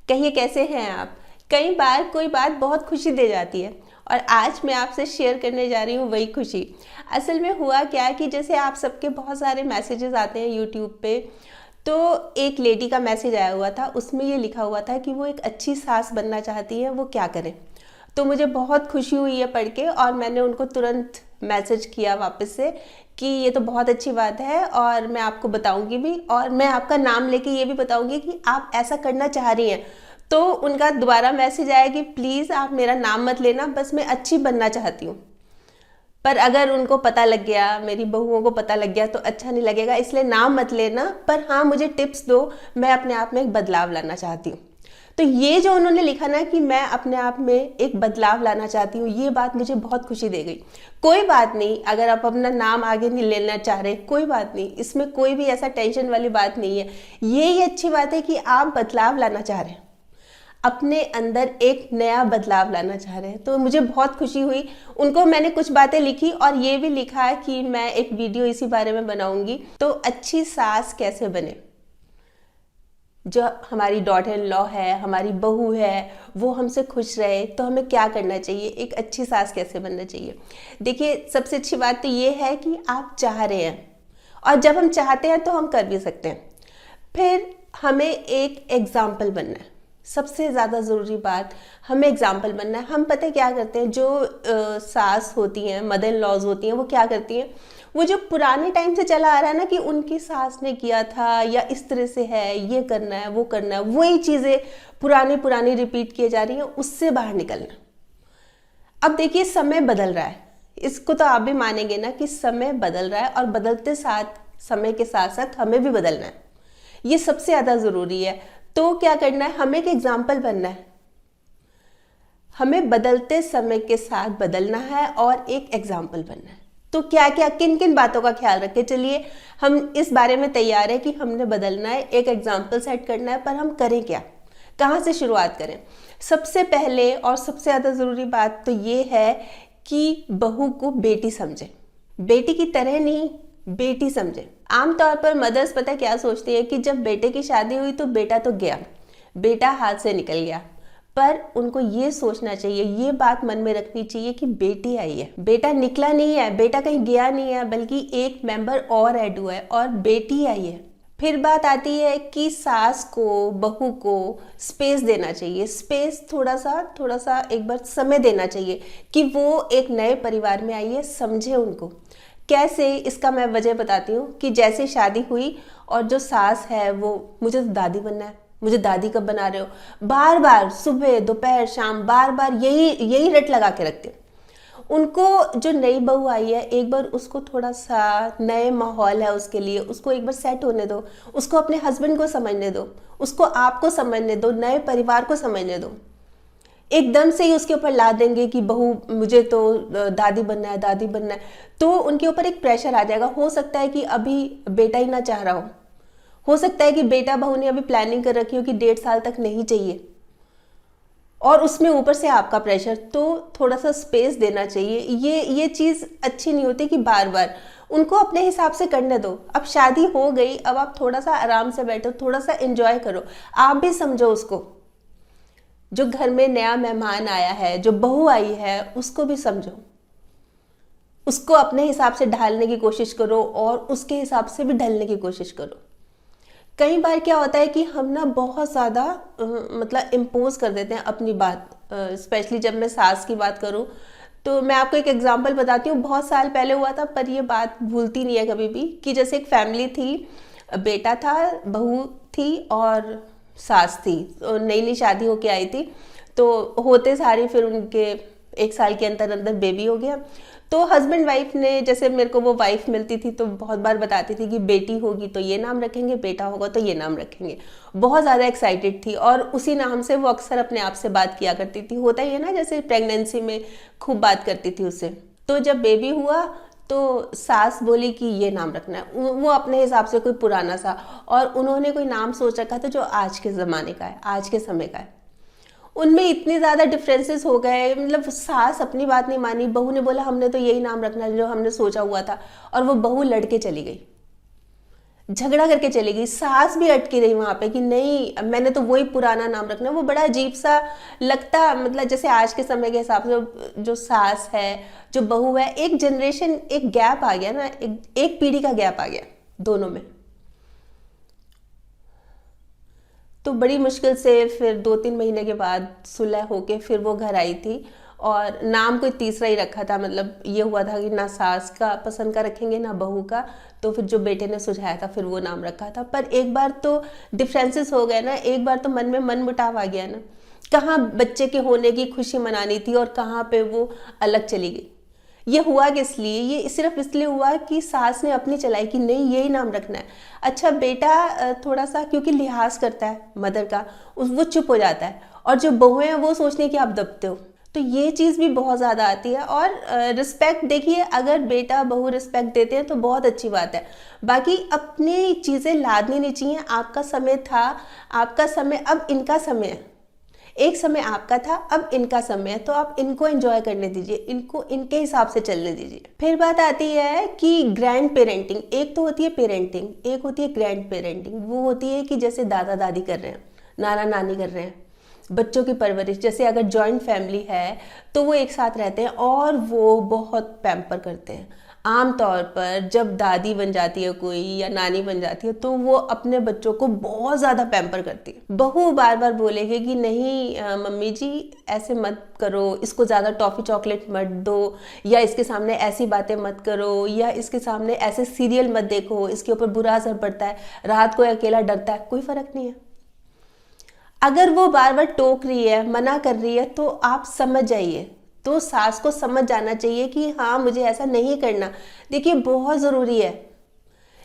कहिए कैसे हैं आप। कई बार कोई बात बहुत खुशी दे जाती है और आज मैं आपसे शेयर करने जा रही हूँ वही खुशी। असल में हुआ क्या कि जैसे आप सबके बहुत सारे मैसेजेस आते हैं यूट्यूब पे, तो एक लेडी का मैसेज आया हुआ था, उसमें ये लिखा हुआ था कि वो एक अच्छी सास बनना चाहती है, वो क्या करें। तो मुझे बहुत खुशी हुई है पढ़ के और मैंने उनको तुरंत मैसेज किया वापस से कि ये तो बहुत अच्छी बात है और मैं आपको बताऊंगी भी, और मैं आपका नाम लेके ये भी बताऊंगी कि आप ऐसा करना चाह रही हैं। तो उनका दोबारा मैसेज आया कि प्लीज़ आप मेरा नाम मत लेना, बस मैं अच्छी बनना चाहती हूँ। पर अगर उनको पता लग गया, मेरी बहुओं को पता लग गया तो अच्छा नहीं लगेगा, इसलिए नाम मत लेना, पर हाँ मुझे टिप्स दो, मैं अपने आप में एक बदलाव लाना चाहती हूँ। तो ये जो उन्होंने लिखा ना कि मैं अपने आप में एक बदलाव लाना चाहती हूँ, ये बात मुझे बहुत खुशी दे गई। कोई बात नहीं, अगर आप अपना नाम आगे नहीं लेना चाह रहे, कोई बात नहीं, इसमें कोई भी ऐसा टेंशन वाली बात नहीं है। ये अच्छी बात है कि आप बदलाव लाना चाह रहे हैं, अपने अंदर एक नया बदलाव लाना चाह रहे हैं। तो मुझे बहुत खुशी हुई। उनको मैंने कुछ बातें लिखी और ये भी लिखा कि मैं एक वीडियो इसी बारे में बनाऊंगी। तो अच्छी सास कैसे बने, जो हमारी डॉटर इन लॉ है, हमारी बहू है, वो हमसे खुश रहे, तो हमें क्या करना चाहिए, एक अच्छी सास कैसे बनना चाहिए। देखिए, सबसे अच्छी बात तो ये है कि आप चाह रहे हैं, और जब हम चाहते हैं तो हम कर भी सकते हैं। फिर हमें एक एग्जाम्पल बनना है। सबसे ज़्यादा ज़रूरी बात, हमें एग्जाम्पल बनना है। हम पता है क्या करते हैं, जो सास होती हैं, मदर इन लॉज होती हैं, वो क्या करती हैं, वो जो पुराने टाइम से चला आ रहा है ना कि उनकी सास ने किया था या इस तरह से है, ये करना है, वो करना है, वही चीज़ें पुरानी पुरानी रिपीट किए जा रही हैं, उससे बाहर निकलना। अब देखिए, समय बदल रहा है, इसको तो आप भी मानेंगे ना कि समय बदल रहा है, और बदलते साथ, समय के साथ साथ हमें भी बदलना है। ये सबसे ज़्यादा ज़रूरी है। तो क्या करना है, हमें एक एग्जाम्पल बनना है। हमें बदलते समय के साथ बदलना है और एक एग्जाम्पल बनना है। तो क्या क्या, किन किन बातों का ख्याल रखें, चलिए हम इस बारे में तैयार है कि हमने बदलना है, एक एग्जाम्पल सेट करना है, पर हम करें क्या, कहाँ से शुरुआत करें। सबसे पहले और सबसे ज़्यादा ज़रूरी बात तो ये है कि बहू को बेटी समझें, बेटी की तरह नहीं, बेटी समझे। आमतौर पर मदर्स पता है क्या सोचती है कि जब बेटे की शादी हुई तो बेटा तो गया, बेटा हाथ से निकल गया। पर उनको ये सोचना चाहिए, ये बात मन में रखनी चाहिए कि बेटी आई है, बेटा निकला नहीं है, बेटा कहीं गया नहीं है, बल्कि एक मेंबर और ऐड हुआ है और बेटी आई है। फिर बात आती है कि सास को, बहू को स्पेस देना चाहिए। स्पेस थोड़ा सा एक बार समय देना चाहिए कि वो एक नए परिवार में आई है, समझे उनको। कैसे, इसका मैं वजह बताती हूँ कि जैसे शादी हुई और जो सास है वो, मुझे तो दादी बनना है, मुझे दादी कब बना रहे हो, बार बार सुबह दोपहर शाम बार बार यही रट लगा के रखते हैं। उनको जो नई बहू आई है, एक बार उसको थोड़ा सा, नए माहौल है उसके लिए, उसको एक बार सेट होने दो, उसको अपने हस्बैंड को समझने दो, उसको आपको समझने दो, नए परिवार को समझने दो। एकदम से ही उसके ऊपर ला देंगे कि बहू मुझे तो दादी बनना है, दादी बनना है, तो उनके ऊपर एक प्रेशर आ जाएगा। हो सकता है कि अभी बेटा ही ना चाह रहा हो सकता है कि बेटा बहू ने अभी प्लानिंग कर रखी हो कि 1.5 साल तक नहीं चाहिए, और उसमें ऊपर से आपका प्रेशर। तो थोड़ा सा स्पेस देना चाहिए। ये चीज़ अच्छी नहीं होती कि बार बार, उनको अपने हिसाब से करने दो। अब शादी हो गई, अब आप थोड़ा सा आराम से बैठो, थोड़ा सा एंजॉय करो, आप भी समझो उसको। जो घर में नया मेहमान आया है, जो बहू आई है, उसको भी समझो, उसको अपने हिसाब से ढालने की कोशिश करो और उसके हिसाब से भी ढलने की कोशिश करो। कई बार क्या होता है कि हम ना बहुत ज़्यादा मतलब इम्पोज कर देते हैं अपनी बात। स्पेशली जब मैं सास की बात करूं, तो मैं आपको एक एग्जांपल बताती हूँ। बहुत साल पहले हुआ था, पर ये बात भूलती नहीं है कभी भी, कि जैसे एक फैमिली थी, बेटा था, बहू थी और सास थी। तो नई नई शादी होके आई थी, तो होते सारी फिर उनके 1 साल के अंदर अंदर बेबी हो गया। तो हस्बैंड वाइफ ने, जैसे मेरे को वो वाइफ मिलती थी तो बहुत बार बताती थी कि बेटी होगी तो ये नाम रखेंगे, बेटा होगा तो ये नाम रखेंगे। बहुत ज़्यादा एक्साइटेड थी और उसी नाम से वो अक्सर अपने आप से बात किया करती थी। होता ही है ना, जैसे प्रेगनेंसी में खूब बात करती थी उससे। तो जब बेबी हुआ तो सास बोली कि ये नाम रखना है, वो अपने हिसाब से कोई पुराना सा, और उन्होंने कोई नाम सोच रखा था जो आज के ज़माने का है, आज के समय का है। उनमें इतने ज़्यादा डिफरेंसेस हो गए, मतलब सास अपनी बात नहीं मानी, बहू ने बोला हमने तो यही नाम रखना है जो हमने सोचा हुआ था, और वो बहू लड़के चली गई। झगड़ा करके चली गई। सास भी अटकी रही वहां पे कि नहीं, मैंने तो वही पुराना नाम रखना है। वो बड़ा अजीब सा लगता, मतलब जैसे आज के समय के हिसाब से जो सास है, जो बहू है, एक जनरेशन, एक गैप आ गया ना, एक पीढ़ी का गैप आ गया दोनों में। तो बड़ी मुश्किल से फिर 2-3 महीने के बाद सुलह होके फिर वो घर आई थी, और नाम कोई तीसरा ही रखा था। मतलब ये हुआ था कि ना सास का पसंद का रखेंगे ना बहू का, तो फिर जो बेटे ने सुझाया था फिर वो नाम रखा था। पर एक बार तो डिफरेंसेस हो गए ना, एक बार तो मन में मन मुटाव आ गया ना। कहाँ बच्चे के होने की खुशी मनानी थी और कहाँ पे वो अलग चली गई। ये हुआ किस लिए? ये सिर्फ इसलिए हुआ कि सास ने अपनी चलाई कि नहीं यही नाम रखना है। अच्छा बेटा थोड़ा सा क्योंकि लिहाज करता है मदर का, वो चुप हो जाता है, और जो बहुएं हैं वो सोचती हैं कि आप दबते हो। तो ये चीज़ भी बहुत ज़्यादा आती है। और रिस्पेक्ट देखिए, अगर बेटा बहू रिस्पेक्ट देते हैं तो बहुत अच्छी बात है। बाकी अपनी चीज़ें लादनी नहीं चाहिए। आपका समय था, आपका समय, अब इनका समय है। एक समय आपका था, अब इनका समय है, तो आप इनको एंजॉय करने दीजिए, इनको इनके हिसाब से चलने दीजिए। फिर बात आती है कि ग्रैंड पेरेंटिंग। एक तो होती है पेरेंटिंग, एक होती है ग्रैंड पेरेंटिंग। वो होती है कि जैसे दादा दादी कर रहे हैं, नाना नानी कर रहे हैं, बच्चों की परवरिश। जैसे अगर जॉइंट फैमिली है तो वो एक साथ रहते हैं और वो बहुत पैम्पर करते हैं। आम तौर पर जब दादी बन जाती है कोई या नानी बन जाती है तो वो अपने बच्चों को बहुत ज़्यादा पैम्पर करती है। बहू बार बार बोलेगी कि नहीं मम्मी जी ऐसे मत करो, इसको ज़्यादा टॉफ़ी चॉकलेट मत दो, या इसके सामने ऐसी बातें मत करो, या इसके सामने ऐसे सीरियल मत देखो, इसके ऊपर बुरा असर पड़ता है, रात को अकेला डरता है। कोई फ़र्क नहीं है। अगर वो बार बार टोक रही है, मना कर रही है, तो आप समझ जाइए। तो सास को समझ जाना चाहिए कि हाँ मुझे ऐसा नहीं करना। देखिए बहुत ज़रूरी है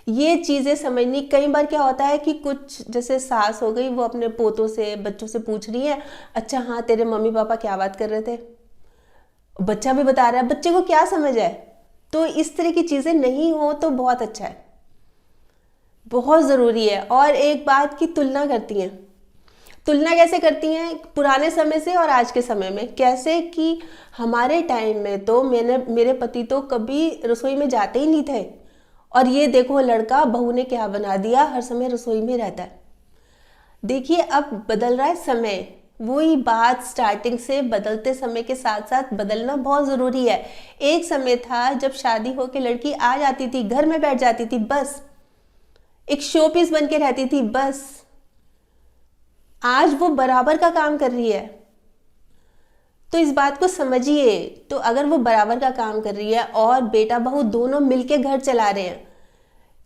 ये चीज़ें समझनी। कई बार क्या होता है कि कुछ जैसे सास हो गई, वो अपने पोतों से, बच्चों से पूछ रही है, अच्छा हाँ तेरे मम्मी पापा क्या बात कर रहे थे, बच्चा भी बता रहा है, बच्चे को क्या समझ है। तो इस तरह की चीज़ें नहीं हो तो बहुत अच्छा है, बहुत ज़रूरी है। और एक बात की तुलना करती हैं। तुलना कैसे करती हैं? पुराने समय से और आज के समय में। कैसे कि हमारे टाइम में तो मेरे पति तो कभी रसोई में जाते ही नहीं थे, और ये देखो लड़का बहू ने क्या बना दिया, हर समय रसोई में रहता है। देखिए अब बदल रहा है समय। वही बात स्टार्टिंग से, बदलते समय के साथ साथ बदलना बहुत ज़रूरी है। एक समय था जब शादी होकर लड़की आ जाती थी, घर में बैठ जाती थी, बस एक शो पीस बन के रहती थी, बस। आज वो बराबर का काम कर रही है। तो इस बात को समझिए। तो अगर वो बराबर का काम कर रही है और बेटा बहू दोनों मिलके घर चला रहे हैं,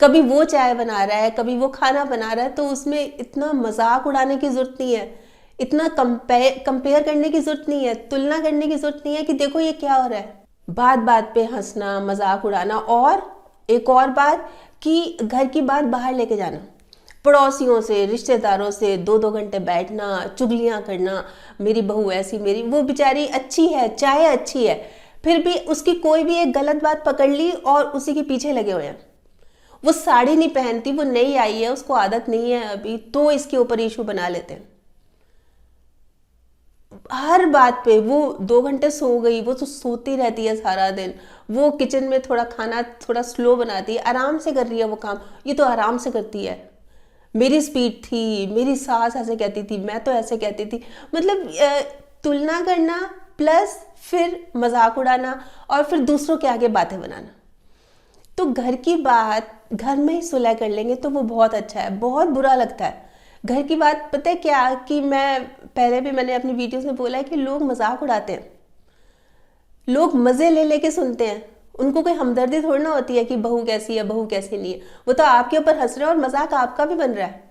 कभी वो चाय बना रहा है, कभी वो खाना बना रहा है, तो उसमें इतना मजाक उड़ाने की जरूरत नहीं है, इतना कंपेयर करने की जरूरत नहीं है, तुलना करने की जरूरत नहीं है कि देखो ये क्या हो रहा है। बात बात पे हंसना, मजाक उड़ाना। और एक और बात कि घर की बात बाहर लेके जाना, पड़ोसियों से, रिश्तेदारों से 2-2 घंटे बैठना, चुगलियां करना, मेरी बहू ऐसी, मेरी वो बेचारी अच्छी है, चाहे अच्छी है, फिर भी उसकी कोई भी एक गलत बात पकड़ ली और उसी के पीछे लगे हुए हैं। वो साड़ी नहीं पहनती, वो नई आई है, उसको आदत नहीं है अभी, तो इसके ऊपर इशू बना लेते हैं। हर बात पे वो 2 घंटे सो गई, वो तो सोती रहती है सारा दिन। वो किचन में थोड़ा खाना थोड़ा स्लो बनाती है, आराम से कर रही है वो काम, ये तो आराम से करती है। मेरी स्पीड थी, मेरी सास ऐसे कहती थी, मैं तो ऐसे कहती थी। मतलब तुलना करना प्लस फिर मजाक उड़ाना और फिर दूसरों के आगे बातें बनाना। तो घर की बात घर में ही सुलह कर लेंगे तो वो बहुत अच्छा है। बहुत बुरा लगता है घर की बात, पता है क्या, कि मैं पहले भी मैंने अपनी वीडियोस में बोला है कि लोग मजाक उड़ाते हैं, लोग मज़े ले लेके सुनते हैं। उनको कोई हमदर्दी थोड़ी ना होती है कि बहू कैसी है, बहू कैसी नहीं है। वो तो आपके ऊपर हंस रहे हैं और मजाक आपका भी बन रहा है।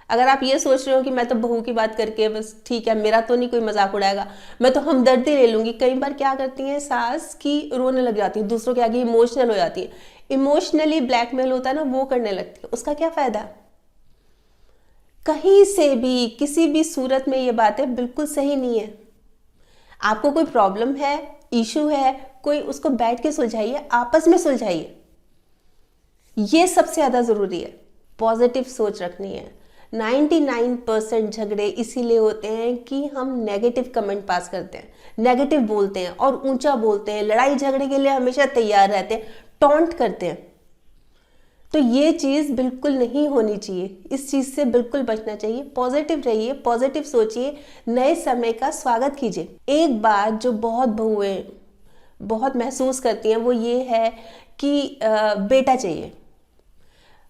अगर आप ये सोच रहे हो कि मैं तो बहू की बात करके बस ठीक है, मेरा तो नहीं कोई मजाक उड़ाएगा, मैं तो हमदर्दी ले लूंगी। कई बार क्या करती हैं सास की, रोने लग जाती है, दूसरों के आगे इमोशनल हो जाती है, इमोशनली ब्लैकमेल होता है ना, वो करने लगती है। उसका क्या फायदा? कहीं से भी किसी भी सूरत में ये बातें बिल्कुल सही नहीं है। आपको कोई प्रॉब्लम है, इशू है कोई, उसको बैठ के सुलझाइए, आपस में सुलझाइए। ये सबसे ज़्यादा ज़रूरी है। पॉजिटिव सोच रखनी है। 99% झगड़े इसीलिए होते हैं कि हम नेगेटिव कमेंट पास करते हैं, नेगेटिव बोलते हैं और ऊंचा बोलते हैं, लड़ाई झगड़े के लिए हमेशा तैयार रहते हैं, टॉन्ट करते हैं। तो ये चीज़ बिल्कुल नहीं होनी चाहिए, इस चीज़ से बिल्कुल बचना चाहिए। पॉजिटिव रहिए, पॉजिटिव सोचिए, नए समय का स्वागत कीजिए। एक बात जो बहुत बहुएं बहुत महसूस करती हैं वो ये है कि बेटा चाहिए।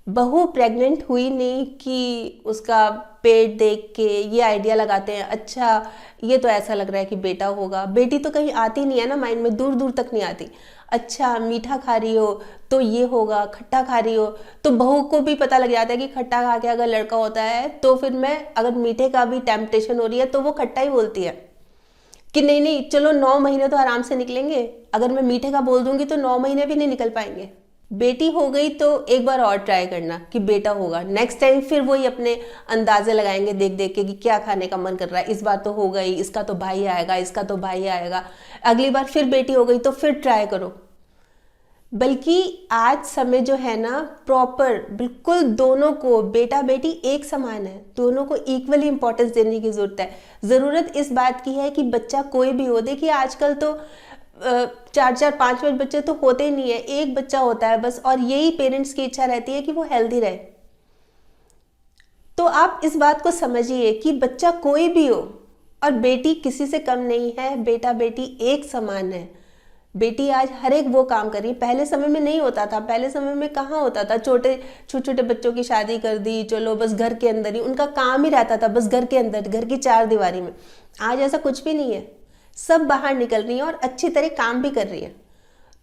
बहू प्रेग्नेंट हुई नहीं कि उसका पेट देख के ये आइडिया लगाते हैं, अच्छा ये तो ऐसा लग रहा है कि बेटा होगा। बेटी तो कहीं आती नहीं है ना माइंड में, दूर दूर तक नहीं आती। अच्छा मीठा खा रही हो तो ये होगा, खट्टा खा रही हो तो बहू को भी पता लग जाता है कि खट्टा खा के अगर लड़का होता है तो फिर मैं अगर मीठे का भी टेम्पटेशन हो रही है तो वो खट्टा ही बोलती है कि नहीं नहीं चलो 9 महीने तो आराम से निकलेंगे। अगर मैं मीठे का बोल दूंगी तो 9 महीने भी नहीं निकल पाएंगे। बेटी हो गई तो एक बार और ट्राई करना कि बेटा होगा, नेक्स्ट टाइम फिर वही अपने अंदाजे लगाएंगे देख देख के कि क्या खाने का मन कर रहा है। इस बार तो हो गई, इसका तो भाई आएगा, इसका तो भाई आएगा। अगली बार फिर बेटी हो गई तो फिर ट्राई करो। बल्कि आज समय जो है ना प्रॉपर बिल्कुल दोनों को, बेटा बेटी एक समान है, दोनों को इक्वली इंपॉर्टेंस देने की जरूरत है। ज़रूरत इस बात की है कि बच्चा कोई भी हो, देखिए आजकल तो 4-4 5-5 बच्चे तो होते ही नहीं है, एक बच्चा होता है बस, और यही पेरेंट्स की इच्छा रहती है कि वो हेल्दी रहे। तो आप इस बात को समझिए कि बच्चा कोई भी हो और बेटी किसी से कम नहीं है, बेटा बेटी एक समान है। बेटी आज हर एक वो काम कर रही है, पहले समय में नहीं होता था। पहले समय में कहाँ होता था, छोटे छोटे बच्चों की शादी कर दी, चलो बस घर के अंदर ही उनका काम ही रहता था, बस घर के अंदर, घर की 4 दीवारी में। आज ऐसा कुछ भी नहीं है, सब बाहर निकल रही हैं और अच्छी तरह काम भी कर रही है।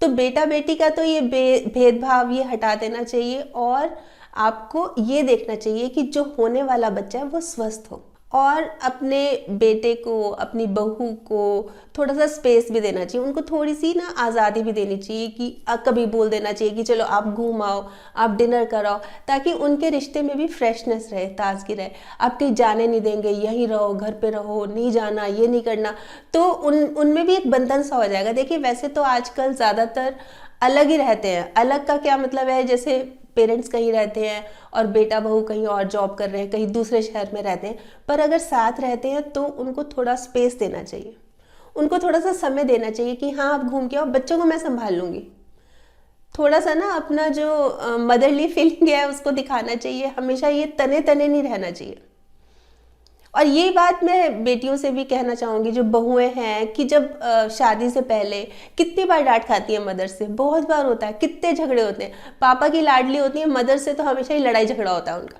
तो बेटा बेटी का तो ये भेदभाव ये हटा देना चाहिए और आपको ये देखना चाहिए कि जो होने वाला बच्चा है वो स्वस्थ हो। और अपने बेटे को, अपनी बहू को थोड़ा सा स्पेस भी देना चाहिए, उनको थोड़ी सी ना आज़ादी भी देनी चाहिए कि कभी बोल देना चाहिए कि चलो आप घूम आओ, आप डिनर कराओ, ताकि उनके रिश्ते में भी फ्रेशनेस रहे, ताजगी रहे। आप कहीं जाने नहीं देंगे, यहीं रहो, घर पे रहो, नहीं जाना, ये नहीं करना, तो उनमें भी एक बंधन सा हो जाएगा। देखिए वैसे तो आजकल ज़्यादातर अलग ही रहते हैं। अलग का क्या मतलब है, जैसे पेरेंट्स कहीं रहते हैं और बेटा बहू कहीं और जॉब कर रहे हैं, कहीं दूसरे शहर में रहते हैं, पर अगर साथ रहते हैं तो उनको थोड़ा स्पेस देना चाहिए, उनको थोड़ा सा समय देना चाहिए कि हाँ आप घूम के आओ, बच्चों को मैं संभाल लूँगी। थोड़ा सा ना अपना जो मदरली फीलिंग है उसको दिखाना चाहिए, हमेशा ये तने तने नहीं रहना चाहिए। और ये बात मैं बेटियों से भी कहना चाहूँगी, जो बहुएं हैं, कि जब शादी से पहले कितनी बार डांट खाती है मदर से, बहुत बार होता है, कितने झगड़े होते हैं। पापा की लाडली होती है, मदर से तो हमेशा ही लड़ाई झगड़ा होता है उनका।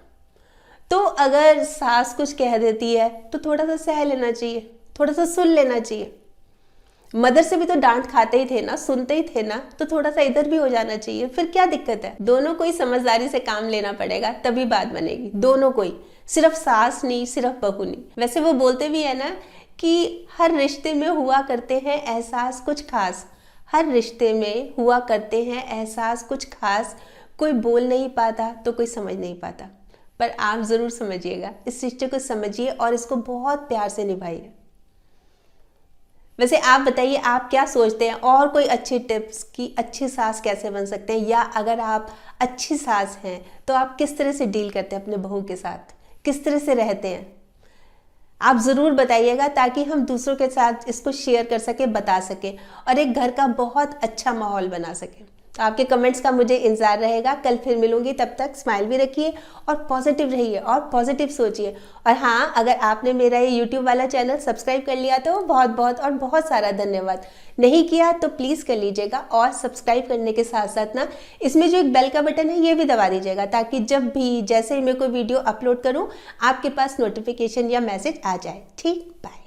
तो अगर सास कुछ कह देती है तो थोड़ा सा सह लेना चाहिए, थोड़ा सा सुन लेना चाहिए। मदर से भी तो डांट खाते ही थे ना, सुनते ही थे ना, तो थोड़ा सा इधर भी हो जाना चाहिए, फिर क्या दिक्कत है। दोनों को ही समझदारी से काम लेना पड़ेगा, तभी बात बनेगी, दोनों को ही, सिर्फ सास नहीं, सिर्फ बहू नहीं। वैसे वो बोलते भी है ना कि हर रिश्ते में हुआ करते हैं एहसास कुछ खास, हर रिश्ते में हुआ करते हैं एहसास कुछ खास, कोई बोल नहीं पाता तो कोई समझ नहीं पाता, पर आप ज़रूर समझिएगा, इस रिश्ते को समझिए और इसको बहुत प्यार से निभाइए। वैसे आप बताइए, आप क्या सोचते हैं, और कोई अच्छी टिप्स कि अच्छी सास कैसे बन सकते हैं, या अगर आप अच्छी सास हैं तो आप किस तरह से डील करते हैं अपने बहू के साथ, किस तरह से रहते हैं, आप ज़रूर बताइएगा, ताकि हम दूसरों के साथ इसको शेयर कर सके, बता सके और एक घर का बहुत अच्छा माहौल बना सके। तो आपके कमेंट्स का मुझे इंतजार रहेगा। कल फिर मिलूंगी, तब तक स्माइल भी रखिए और पॉजिटिव रहिए और पॉजिटिव सोचिए। और हाँ, अगर आपने मेरा ये यूट्यूब वाला चैनल सब्सक्राइब कर लिया तो बहुत बहुत और बहुत सारा धन्यवाद। नहीं किया तो प्लीज़ कर लीजिएगा, और सब्सक्राइब करने के साथ साथ ना इसमें जो एक बेल का बटन है ये भी दबा दीजिएगा, ताकि जब भी जैसे ही मैं कोई वीडियो अपलोड करूँ आपके पास नोटिफिकेशन या मैसेज आ जाए। ठीक, बाय।